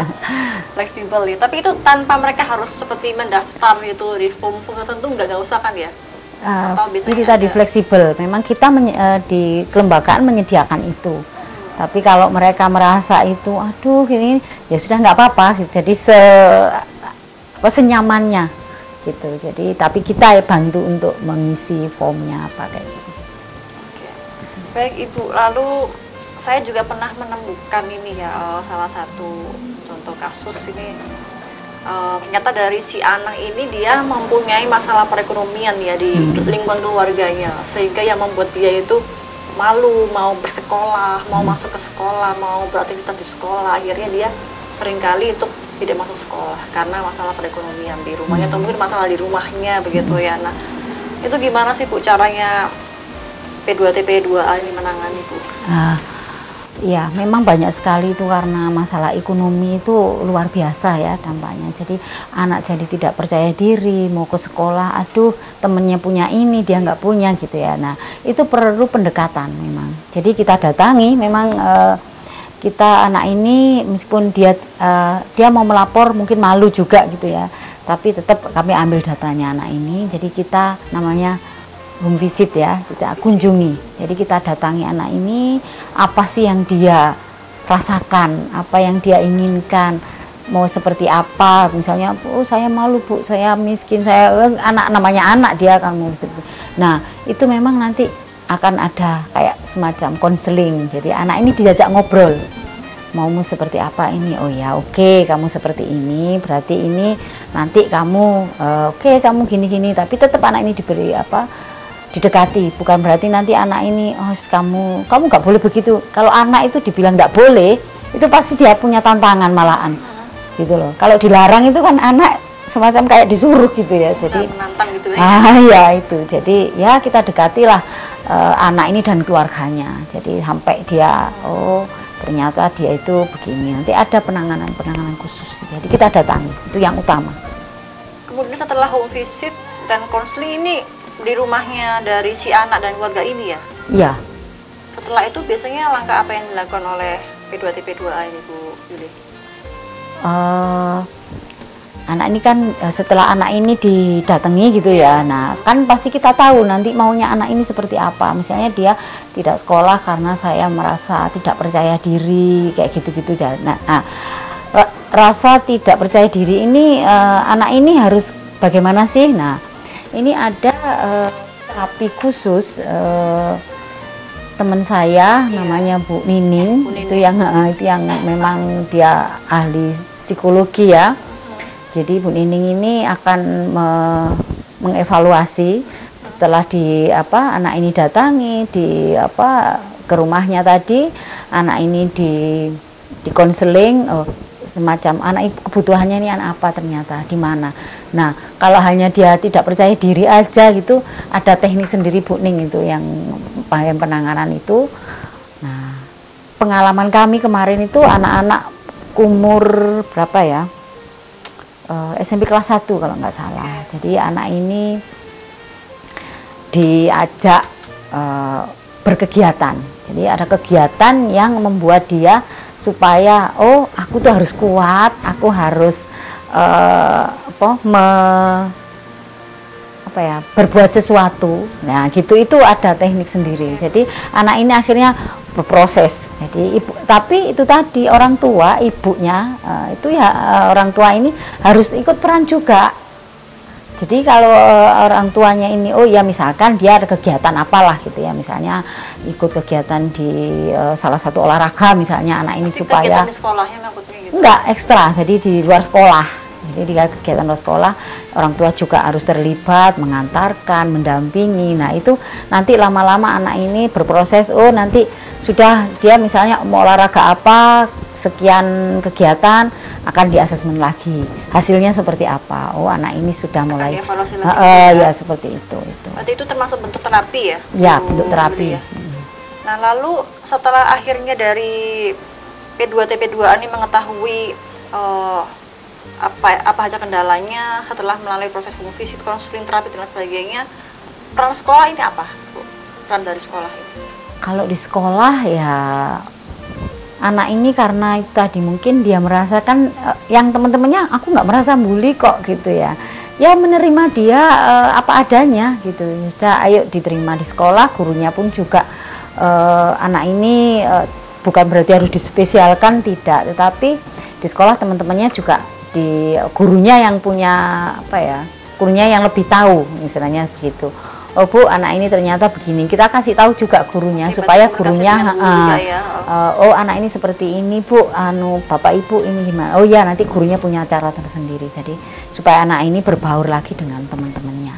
Fleksibel ya. Tapi itu tanpa mereka harus seperti mendaftar gitu di form-form tertentu, nggak usah kan ya? Itu tadi fleksibel. Memang kita di kelembagaan menyediakan itu. Tapi kalau mereka merasa itu, aduh ini, ya sudah nggak apa-apa. Jadi senyamannya gitu. Jadi tapi kita bantu untuk mengisi formnya apa kayak gitu. Oke. Baik Ibu, lalu saya juga pernah menemukan ini ya, salah satu contoh kasus ini. Ternyata dari si anak ini dia mempunyai masalah perekonomian ya di lingkungan keluarganya, sehingga yang membuat dia itu malu mau bersekolah, mau masuk ke sekolah, mau beraktivitas di sekolah. Akhirnya dia seringkali untuk tidak masuk sekolah karena masalah perekonomian di rumahnya, atau mungkin masalah di rumahnya begitu ya. Nah, itu gimana sih Bu caranya P2TP2A ini menangani Bu? Ya, memang banyak sekali itu karena masalah ekonomi itu luar biasa ya dampaknya. Jadi anak jadi tidak percaya diri, mau ke sekolah, aduh temennya punya ini, dia nggak punya gitu ya. Nah, itu perlu pendekatan memang. Jadi kita datangi, memang kita anak ini meskipun dia mau melapor mungkin malu juga gitu ya. Tapi tetap kami ambil datanya anak ini. Jadi kita namanya home visit ya, kita kunjungi. Jadi kita datangi anak ini, apa sih yang dia rasakan, apa yang dia inginkan, mau seperti apa. Misalnya, oh saya malu Bu, saya miskin, saya anak, namanya anak dia kan mau. Nah itu memang nanti akan ada kayak semacam konseling. Jadi anak ini diajak ngobrol, maumu seperti apa ini, oh ya oke, kamu seperti ini, berarti ini nanti kamu oke, kamu gini-gini. Tapi tetap anak ini diberi didekati, bukan berarti nanti anak ini, oh kamu nggak boleh begitu. Kalau anak itu dibilang nggak boleh, itu pasti dia punya tantangan malahan, gitu loh. Kalau dilarang itu kan anak semacam kayak disuruh gitu ya. Jadi menantang gitu ya. Ya itu. Jadi ya kita dekatilah anak ini dan keluarganya. Jadi sampai dia, oh ternyata dia itu begini. Nanti ada penanganan khusus. Jadi kita datangi, itu yang utama. Kemudian setelah home visit dan konseling ini di rumahnya dari si anak dan keluarga ini ya? Iya. Setelah itu biasanya langkah apa yang dilakukan oleh P2TP2A ini Bu Yuli? Anak ini kan setelah anak ini didatangi gitu ya, nah kan pasti kita tahu nanti maunya anak ini seperti apa. Misalnya dia tidak sekolah karena saya merasa tidak percaya diri, kayak gitu-gitu. Nah, rasa tidak percaya diri ini, anak ini harus bagaimana sih? Nah, ini ada terapi khusus teman saya, namanya Bu Nining. Itu yang memang dia ahli psikologi ya. Jadi Bu Nining ini akan mengevaluasi setelah anak ini datangi ke rumahnya tadi, anak ini di konseling, semacam anak kebutuhannya ini anak apa ternyata di mana. Nah, kalau hanya dia tidak percaya diri aja gitu, ada teknik sendiri Bu Ning itu yang penanganan itu. Nah, pengalaman kami kemarin itu anak-anak umur berapa ya? SMP kelas 1 kalau nggak salah. Jadi anak ini diajak berkegiatan. Jadi ada kegiatan yang membuat dia supaya aku tuh harus kuat, aku harus berbuat sesuatu. Nah, gitu, itu ada teknik sendiri. Jadi anak ini akhirnya berproses. Jadi tapi itu tadi orang tua, ibunya orang tua ini harus ikut peran juga. Jadi kalau orang tuanya ini, misalkan dia ada kegiatan apalah gitu ya, misalnya ikut kegiatan di salah satu olahraga misalnya, anak ini tapi supaya kegiatan di sekolahnya maksudnya gitu? Enggak, ekstra, jadi di luar sekolah. Jadi di kegiatan luar sekolah, orang tua juga harus terlibat, mengantarkan, mendampingi. Nah, itu nanti lama-lama anak ini berproses, nanti sudah dia misalnya mau olahraga apa, sekian kegiatan, akan diasesmen lagi. Hasilnya seperti apa? Anak ini sudah mulai. Ya, seperti itu. Berarti itu termasuk bentuk terapi ya? Ya, bentuk terapi. Ya. Nah, lalu setelah akhirnya dari P2 TP2 ini mengetahui apa aja kendalanya setelah melalui proses visit, konseling, terapi dan sebagainya, peran sekolah ini apa, Bu? Peran dari sekolah ini? Kalau di sekolah ya, anak ini karena itu tadi mungkin dia merasakan yang teman-temannya, aku nggak merasa bully kok gitu ya. Ya menerima dia apa adanya gitu. Sudah, ayo diterima di sekolah, gurunya pun juga anak ini bukan berarti harus dispesialkan, tidak, tetapi di sekolah teman-temannya juga gurunya yang punya gurunya yang lebih tahu, misalnya gitu. Bu, anak ini ternyata begini, kita kasih tahu juga gurunya supaya gurunya anak ini seperti ini Bu, bapak ibu ini gimana, ya nanti gurunya punya cara tersendiri, jadi supaya anak ini berbaur lagi dengan teman-temannya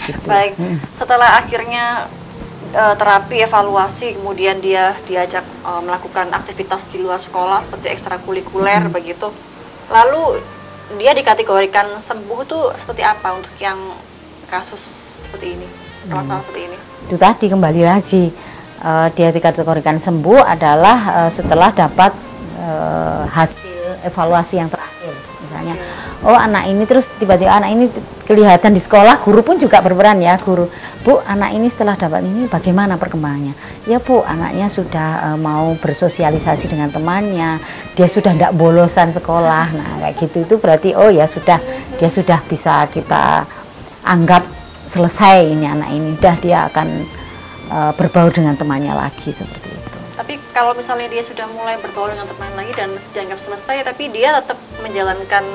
gitu. Baik, setelah akhirnya terapi, evaluasi, kemudian dia diajak melakukan aktivitas di luar sekolah seperti ekstrakurikuler begitu. Lalu dia dikategorikan sembuh tuh seperti apa untuk yang kasus seperti ini, masalah seperti ini? Itu tadi kembali lagi, dia dikategorikan sembuh adalah setelah dapat hasil evaluasi yang terakhir, misalnya. Anak ini terus tiba-tiba anak ini kelihatan di sekolah, guru pun juga berperan ya, guru, Bu, anak ini setelah dapat ini bagaimana perkembangannya? Ya Bu, anaknya sudah mau bersosialisasi dengan temannya, dia sudah tidak bolosan sekolah. Nah, kayak gitu, itu berarti ya sudah, dia sudah bisa kita anggap selesai ini anak ini, udah dia akan berbaur dengan temannya lagi, seperti itu. Tapi kalau misalnya dia sudah mulai berbaur dengan teman lagi dan dianggap selesai, tapi dia tetap menjalankan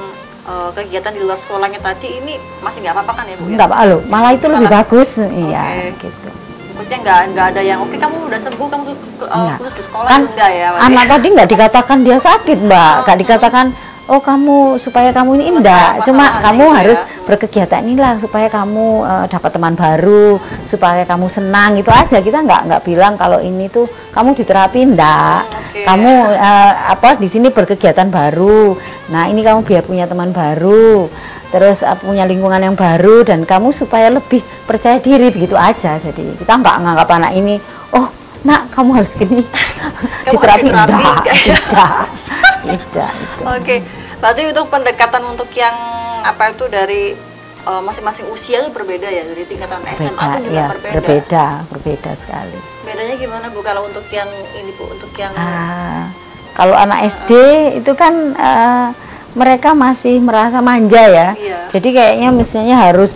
kegiatan di luar sekolahnya tadi, ini masih nggak apa-apa kan ya Bu? Nggak apa-apa loh, malah itu lebih bagus, iya gitu. Maksudnya nggak ada yang kamu udah sembuh, kamu khusus di sekolah kan, enggak ya? Anak tadi nggak dikatakan dia sakit Mbak, nggak dikatakan kamu supaya kamu ini enggak, cuma kamu harus berkegiatan inilah supaya kamu dapat teman baru, supaya kamu senang, itu aja. Kita nggak bilang kalau ini tuh kamu diterapi, enggak. Kamu di sini berkegiatan baru. Nah, ini kamu biar punya teman baru, terus punya lingkungan yang baru, dan kamu supaya lebih percaya diri, begitu aja. Jadi kita nggak nganggap anak ini, nak kamu harus gini, diterapi, tidak. Oke, berarti untuk pendekatan untuk yang dari masing-masing usia itu berbeda ya, dari tingkatan SMA pun juga berbeda sekali. Bedanya gimana Bu kalau untuk yang ini Bu, untuk yang kalau anak SD itu kan mereka masih merasa manja ya, jadi kayaknya mestinya harus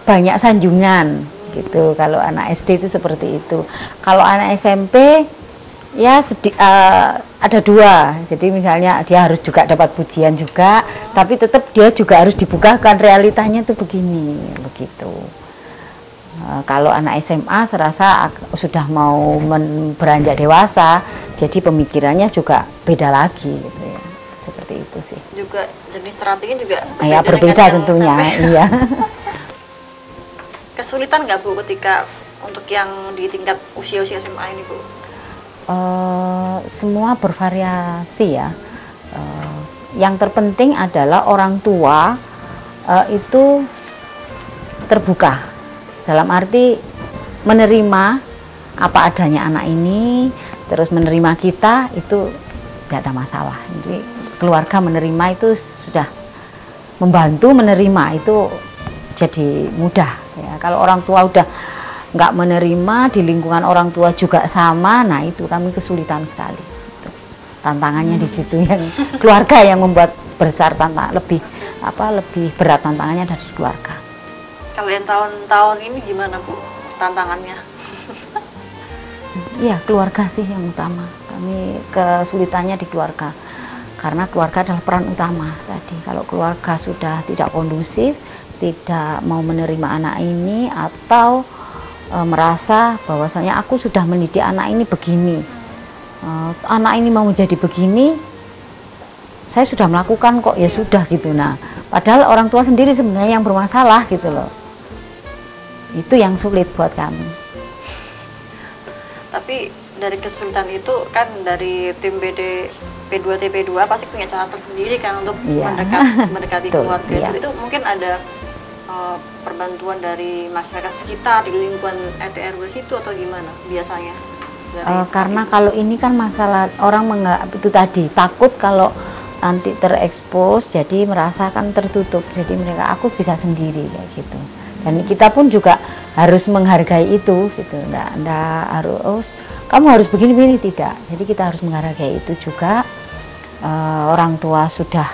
banyak sanjungan gitu. Kalau anak SD itu seperti itu. Kalau anak SMP ya ada dua. Jadi misalnya dia harus juga dapat pujian juga, tapi tetap dia juga harus dibukakan realitanya tuh begini, begitu. Kalau anak SMA serasa sudah mau beranjak dewasa, jadi pemikirannya juga beda lagi gitu ya. Seperti itu sih. Juga jenis terapinya juga ya berbeda tentunya, iya. Kesulitan nggak Bu ketika untuk yang di tingkat usia-usia SMA ini Bu? Semua bervariasi ya. Yang terpenting adalah orang tua itu terbuka, dalam arti menerima apa adanya anak ini, terus menerima kita, itu tidak ada masalah. Jadi keluarga menerima itu sudah membantu menerima, itu jadi mudah ya. Kalau orang tua udah nggak menerima, di lingkungan orang tua juga sama, nah itu kami kesulitan sekali. Tantangannya di situ, yang keluarga yang membuat besar lebih berat tantangannya dari keluarga. Kalau yang tahun-tahun ini gimana Bu tantangannya? Iya, keluarga sih yang utama. Kami kesulitannya di keluarga, karena keluarga adalah peran utama tadi. Kalau keluarga sudah tidak kondusif, tidak mau menerima anak ini, atau merasa bahwasanya aku sudah mendidik anak ini begini, anak ini mau menjadi begini, saya sudah melakukan kok, ya sudah gitu. Nah, padahal orang tua sendiri sebenarnya yang bermasalah gitu loh. Itu yang sulit buat kami. Tapi dari kesulitan itu kan dari tim BD P2 TP2 pasti punya cara tersendiri kan untuk mendekati keluarga. Itu mungkin ada perbantuan dari masyarakat sekitar di lingkungan RT RW situ atau gimana biasanya? Karena kalau ini kan masalah orang itu tadi takut kalau nanti terekspos, jadi merasakan tertutup, jadi mereka aku bisa sendiri kayak gitu. Dan kita pun juga harus menghargai itu gitu. Nggak harus kamu harus begini-begini, tidak. Jadi kita harus menghargai itu juga. Orang tua sudah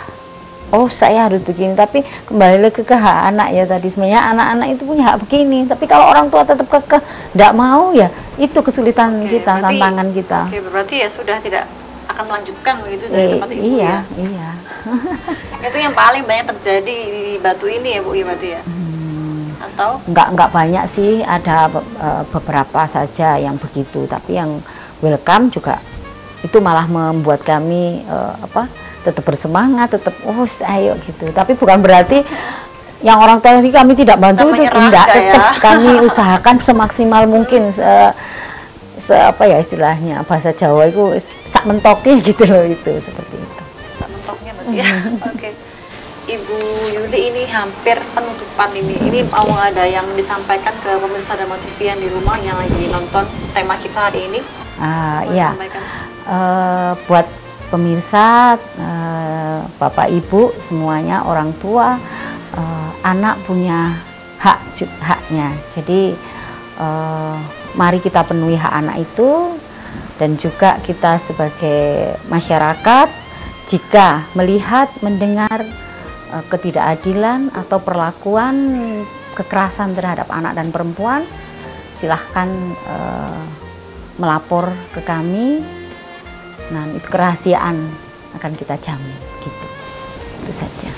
saya harus begini, tapi kembali lagi ke hak anak ya tadi, sebenarnya anak-anak itu punya hak begini, tapi kalau orang tua tetap kekeh nggak mau, ya itu kesulitan kita, tantangan kita. Berarti ya sudah tidak akan melanjutkan begitu dari tempat ibu. Iya. Itu yang paling banyak terjadi di Batu ini ya Bu ya, berarti ya? Atau nggak banyak sih, ada beberapa saja yang begitu, tapi yang welcome juga itu malah membuat kami tetap bersemangat, tetap ayo gitu. Tapi bukan berarti yang orang tua kami tidak bantu, itu tidak, tetap kami usahakan semaksimal mungkin, istilahnya bahasa Jawa itu sak mentoknya gitu loh, itu seperti itu. Sak mentoknya berarti ya. Oke. Ibu Yuli, ini hampir penutupan ini mau ada yang disampaikan ke pemirsa Dharma TV yang di rumah yang lagi nonton tema kita hari ini? Iya. Buat pemirsa, Bapak Ibu semuanya, orang tua, anak punya haknya. Jadi mari kita penuhi hak anak itu, dan juga kita sebagai masyarakat jika melihat, mendengar ketidakadilan atau perlakuan kekerasan terhadap anak dan perempuan, silahkan melapor ke kami. Nah, itu kerahasiaan akan kita jamin gitu. Itu saja.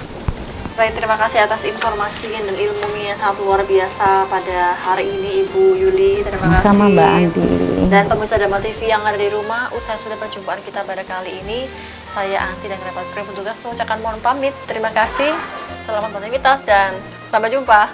Baik, terima kasih atas informasi dan ilmunya yang sangat luar biasa pada hari ini Ibu Yuli. Terima kasih. Sama Mbak Anti. Dan pemirsa Dharma TV yang ada di rumah, usai sudah perjumpaan kita pada kali ini, saya Anti dan kerabat kru petugas mengucapkan mohon pamit. Terima kasih, selamat beraktivitas dan sampai jumpa.